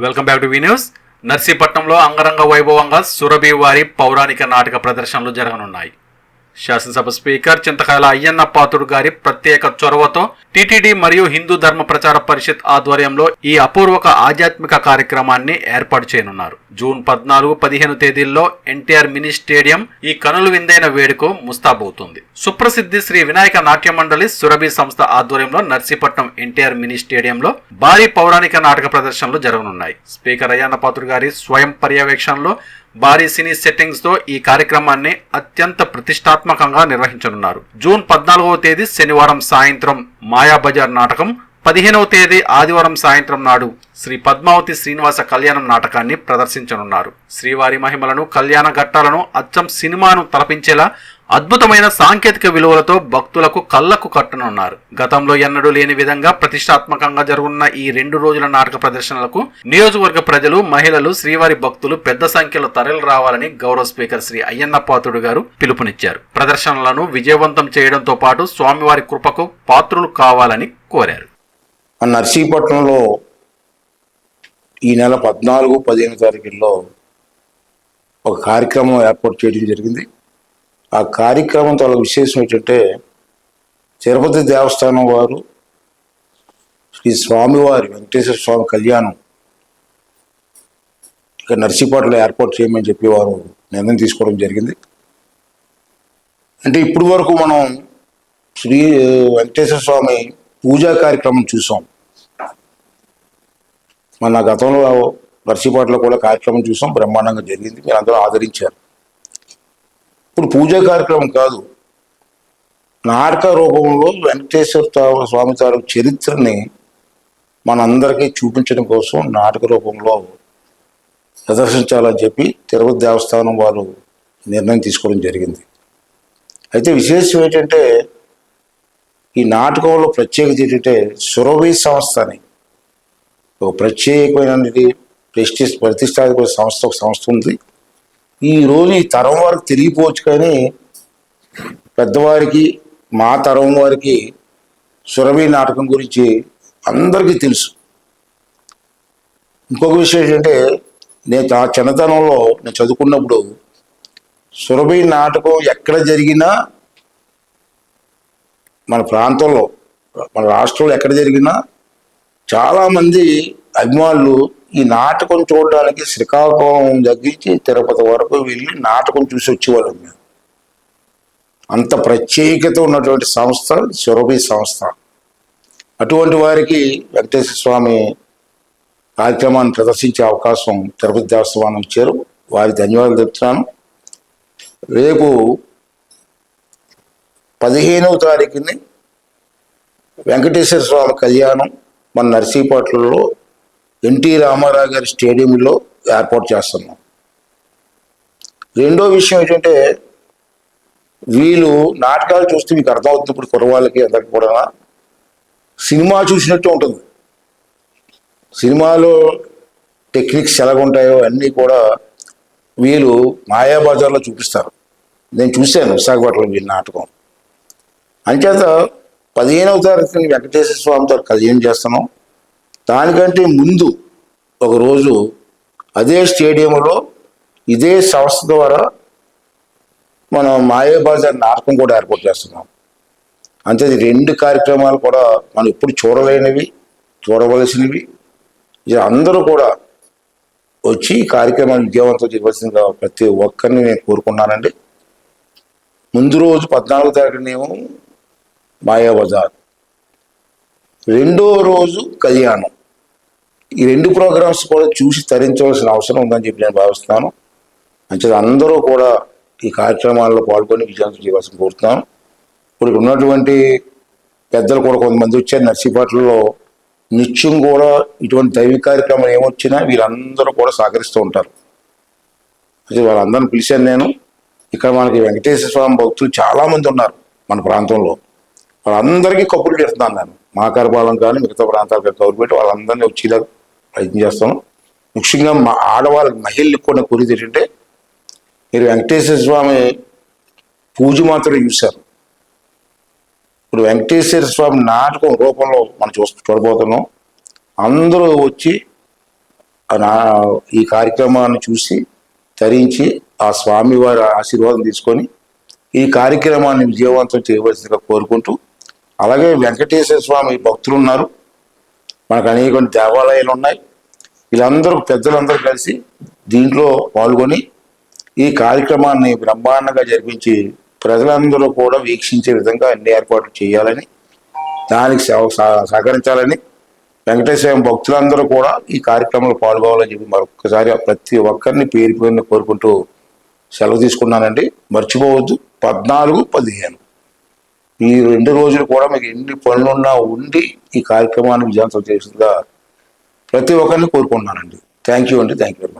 Welcome back to V news. నర్సీపట్నంలో అంగరంగ వైభవంగా సురభి వారి పౌరాణిక నాటక ప్రదర్శనలు జరగనున్నాయి. శాసనసభ స్పీకర్ చింతకాయల అయ్యన్న పాత్రుడు గారి ప్రత్యేక చొరవతో టీటీడీ మరియు హిందూ ధర్మ ప్రచార పరిషత్ ఆధ్వర్యంలో ఈ అపూర్వక ఆధ్యాత్మిక కార్యక్రమాన్ని ఏర్పాటు చేయనున్నారు. జూన్ 14-15 తేదీల్లో ఎన్టీఆర్ మినీ స్టేడియం ఈ కనులు విందైన వేడుక ముస్తాబవుతుంది. సుప్రసిద్ధి శ్రీ వినాయక నాట్య మండలి సురభి సంస్థ ఆధ్వర్యంలో నర్సీపట్నం ఎన్టీఆర్ మినీ స్టేడియంలో భారీ పౌరాణిక నాటక ప్రదర్శనలు జరగనున్నాయి. స్పీకర్ అయ్యన్న పాత్రుడు గారి స్వయం పర్యవేక్షణలో భారీ సినీ సెట్టింగ్స్ తో ఈ కార్యక్రమాన్ని అత్యంత ప్రతిష్టాత్మకంగా నిర్వహించనున్నారు. జూన్ 14వ తేదీ శనివారం సాయంత్రం మాయాబజార్ నాటకం, 15వ తేదీ ఆదివారం సాయంత్రం నాడు శ్రీ పద్మావతి శ్రీనివాస కళ్యాణం నాటకాన్ని ప్రదర్శించనున్నారు. శ్రీవారి మహిమలను, కళ్యాణ ఘట్టాలను అచ్చం సినిమాను తలపించేలా అద్భుతమైన సాంకేతిక విలువలతో భక్తులకు కళ్లకు కట్టనున్నారు. గతంలో ఎన్నడూ లేని విధంగా ప్రతిష్టాత్మకంగా జరుగుతున్న ఈ 2 రోజుల నాటక ప్రదర్శనలకు నియోజకవర్గ ప్రజలు, మహిళలు, శ్రీవారి భక్తులు పెద్ద సంఖ్యలో తరలి రావాలని గౌరవ స్పీకర్ శ్రీ అయ్యన్న పాత్రుడు గారు పిలుపునిచ్చారు. ప్రదర్శనలను విజయవంతం చేయడంతో పాటు స్వామివారి కృపకు పాత్రులు కావాలని కోరారు. నర్సీపట్నంలో ఈ నెల 14-15 తారీఖుల్లో ఒక కార్యక్రమం ఏర్పాటు చేయడం జరిగింది. ఆ కార్యక్రమం చాలా విశేషం ఏంటంటే, తిరుపతి దేవస్థానం వారు శ్రీ స్వామివారి వెంకటేశ్వర స్వామి కళ్యాణం ఇక్కడ నర్సీపట్నంలో ఏర్పాటు చేయమని చెప్పి వారు నిర్ణయం తీసుకోవడం జరిగింది. అంటే ఇప్పటి వరకు మనం శ్రీ వెంకటేశ్వర స్వామి పూజా కార్యక్రమం చూసాం. మన గతంలో నర్సీపట్నంలో కూడా కార్యక్రమం చూసాం, బ్రహ్మాండంగా జరిగింది, మీరు అందరూ ఆదరించారు. ఇప్పుడు పూజా కార్యక్రమం కాదు, నాటక రూపంలో వెంకటేశ్వర స్వామి తాలూకు చరిత్రని మనందరికీ చూపించడం కోసం నాటక రూపంలో ప్రదర్శించాలని చెప్పి తిరుపతి దేవస్థానం వారు నిర్ణయం తీసుకోవడం జరిగింది. అయితే విశేషం ఏంటంటే, ఈ నాటకంలో ప్రత్యేకత ఏంటంటే, సురభి సంస్థ అని ఒక ప్రత్యేకమైన ప్రతిష్టాత్మక సంస్థ ఉంది. ఈరోజు ఈ తరం వారికి తెలియపోవచ్చు, కానీ పెద్దవారికి, మా తరం వారికి సురభి నాటకం గురించి అందరికీ తెలుసు. ఇంకొక విషయం ఏంటంటే, నేను ఆ చిన్నతనంలో నేను చదువుకున్నప్పుడు సురభి నాటకం ఎక్కడ జరిగినా, మన ప్రాంతంలో, మన రాష్ట్రంలో ఎక్కడ జరిగినా చాలామంది అభిమానులు ఈ నాటకం చూడడానికి శ్రీకాకుళం దగ్గరించి తిరుపతి వరకు వెళ్ళి నాటకం చూసి వచ్చేవాళ్ళు. అంత ప్రత్యేకత ఉన్నటువంటి సంస్థ సురభి సంస్థ. అటువంటి వారికి వెంకటేశ్వర స్వామి కార్యక్రమాన్ని ప్రదర్శించే అవకాశం తిరుపతి దేవస్థానం ఇచ్చారు. వారి ధన్యవాదాలు చెప్తున్నాను. రేపు 15వ తారీఖుని వెంకటేశ్వర స్వామి కళ్యాణం మన నర్సీపట్నంలో ఎన్టీ రామారావు గారి స్టేడియంలో ఏర్పాటు చేస్తున్నాం. రెండో విషయం ఏంటంటే, వీళ్ళు నాటకాలు చూస్తే మీకు అర్థమవుతుంది, ఇప్పుడు కుర్రవాళ్ళకి అందరికి కూడా సినిమా చూసినట్టు ఉంటుంది. సినిమాలో టెక్నిక్స్ ఎలాగుంటాయో అన్నీ కూడా వీళ్ళు మాయాబజార్లో చూపిస్తారు. నేను చూశాను విశాఖపట్నంలో వీళ్ళ నాటకం. అంచేత 15వ తారీఖుని వెంకటేశ్వర స్వామితో కళ్యాణం చేస్తున్నాం. దానికంటే ముందు ఒకరోజు అదే స్టేడియంలో ఇదే సంస్థ ద్వారా మనం మాయాబజార్ నాటకం కూడా ఏర్పాటు చేస్తున్నాం. అంతే, 2 కార్యక్రమాలు కూడా మనం ఎప్పుడు చూడలేనివి, చూడవలసినవి. అందరూ కూడా వచ్చి ఈ కార్యక్రమాన్ని విజయవంతం చేయవలసిందిగా ప్రతి ఒక్కరిని నేను కోరుకున్నానండి. ముందు రోజు 14వ తారీఖునేమో మాయాబజార్, రెండో రోజు కళ్యాణం. ఈ 2 ప్రోగ్రామ్స్ కూడా చూసి తరించవలసిన అవసరం ఉందని చెప్పి నేను భావిస్తున్నాను. అంచేత అందరూ కూడా ఈ కార్యక్రమాల్లో పాల్గొని విజయవంతం చేయవలసిన కోరుతున్నాను. ఇప్పుడు ఉన్నటువంటి పెద్దలు కూడా కొంతమంది వచ్చారు నర్సీపట్నంలో. నిత్యం కూడా ఇటువంటి దైవిక కార్యక్రమాలు ఏమొచ్చినా వీళ్ళందరూ కూడా సహకరిస్తూ ఉంటారు. అయితే వాళ్ళందరిని పిలిచాను నేను. ఇక్కడ మనకి వెంకటేశ్వర స్వామి భక్తులు చాలామంది ఉన్నారు మన ప్రాంతంలో. వాళ్ళందరికీ కబుర్లు చెప్తున్నాను నేను. మా కరపాలెం కానీ మిగతా ప్రాంతాలకు కబురు పెట్టి వాళ్ళందరినీ వచ్చేలా ప్రయత్నం చేస్తాను. ముఖ్యంగా మా ఆడవాళ్ళకి, మహిళలకు కూడా కోరిక ఏంటంటే, మీరు వెంకటేశ్వర స్వామి పూజ మాత్రం చూశారు. ఇప్పుడు వెంకటేశ్వర స్వామి నాటకం రూపంలో మనం చూడబోతున్నాం. అందరూ వచ్చి ఈ కార్యక్రమాన్ని చూసి తరించి ఆ స్వామివారి ఆశీర్వాదం తీసుకొని ఈ కార్యక్రమాన్ని విజయవంతం చేయవలసిందిగా కోరుకుంటూ, అలాగే వెంకటేశ్వర స్వామి భక్తులు ఉన్నారు, మనకు అనేక దేవాలయాలు ఉన్నాయి. వీళ్ళందరూ పెద్దలందరూ కలిసి దీంట్లో పాల్గొని ఈ కార్యక్రమాన్ని బ్రహ్మాండంగా జరిపించి ప్రజలందరూ కూడా వీక్షించే విధంగా అన్ని ఏర్పాట్లు చేయాలని, దానికి సహకరించాలని, వెంకటేశ్వర భక్తులందరూ కూడా ఈ కార్యక్రమంలో పాల్గొవాలని చెప్పి మరొకసారి ప్రతి ఒక్కరిని పేరు పేరుని కోరుకుంటూ సెలవు తీసుకున్నానండి. మర్చిపోవద్దు, 14, 15 ఈ 2 రోజులు కూడా మీకు ఎన్ని పనులున్నా ఉండి ఈ కార్యక్రమాన్ని విజయవంతం చేసిందిగా ప్రతి ఒక్కరిని కోరుకుంటున్నానండి. థ్యాంక్ యూ అండి. Thank you very much.